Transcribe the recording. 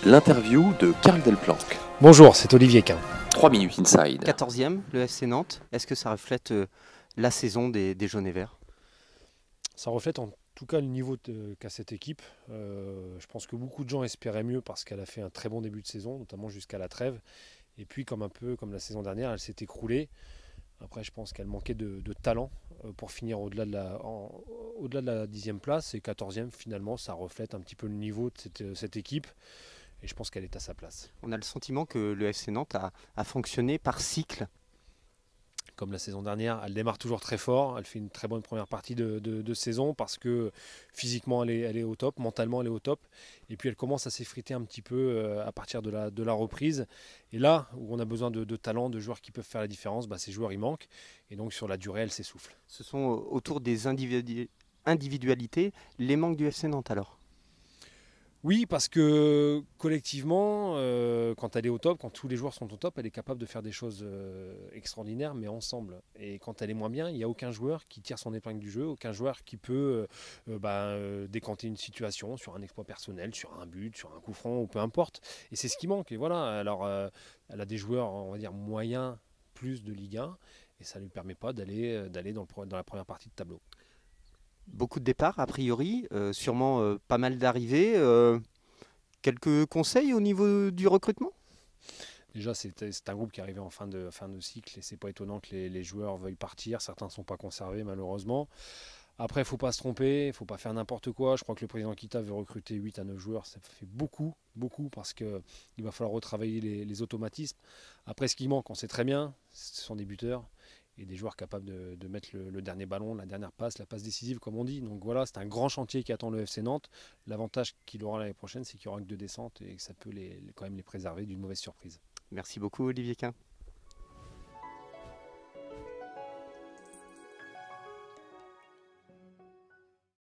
L'interview de Karl Delplanque. Bonjour, c'est Olivier Quint. 3 minutes inside. 14e, le FC Nantes. Est-ce que ça reflète la saison des jaunes et verts? Ça reflète en tout cas le niveau qu'a cette équipe. Je pense que beaucoup de gens espéraient mieux parce qu'elle a fait un très bon début de saison, notamment jusqu'à la trêve. Et puis comme un peu comme la saison dernière, elle s'est écroulée. Après, je pense qu'elle manquait de talent pour finir au-delà de la 10e place. Et 14e, finalement, ça reflète un petit peu le niveau de cette équipe. Et je pense qu'elle est à sa place. On a le sentiment que le FC Nantes a fonctionné par cycle. Comme la saison dernière, elle démarre toujours très fort, elle fait une très bonne première partie de saison parce que physiquement elle est au top, mentalement elle est au top, et puis elle commence à s'effriter un petit peu à partir de la reprise. Et là où on a besoin de talent, de joueurs qui peuvent faire la différence, ces joueurs ils manquent, et donc sur la durée elle s'essouffle. Ce sont autour des individualités les manques du FC Nantes alors? Oui, parce que collectivement, quand elle est au top, quand tous les joueurs sont au top, elle est capable de faire des choses extraordinaires, mais ensemble. Et quand elle est moins bien, il n'y a aucun joueur qui tire son épingle du jeu, aucun joueur qui peut décanter une situation sur un exploit personnel, sur un but, sur un coup franc, ou peu importe. Et c'est ce qui manque. Et voilà, alors elle a des joueurs, on va dire, moyens plus de Ligue 1, et ça ne lui permet pas d'aller dans la première partie de tableau. Beaucoup de départs a priori, sûrement pas mal d'arrivées. Quelques conseils au niveau du recrutement? Déjà, c'est un groupe qui est arrivé en fin de cycle et c'est pas étonnant que les joueurs veuillent partir. Certains ne sont pas conservés malheureusement. Après, il ne faut pas se tromper, il ne faut pas faire n'importe quoi. Je crois que le président Kita veut recruter 8 à 9 joueurs. Ça fait beaucoup parce qu'il va falloir retravailler les automatismes. Après, ce qui manque, on sait très bien, ce sont des buteurs et des joueurs capables de mettre le dernier ballon, la dernière passe, la passe décisive comme on dit. Donc voilà, c'est un grand chantier qui attend le FC Nantes. L'avantage qu'il aura l'année prochaine, c'est qu'il n'y aura que 2 descentes et que ça peut quand même les préserver d'une mauvaise surprise. Merci beaucoup Olivier Quint.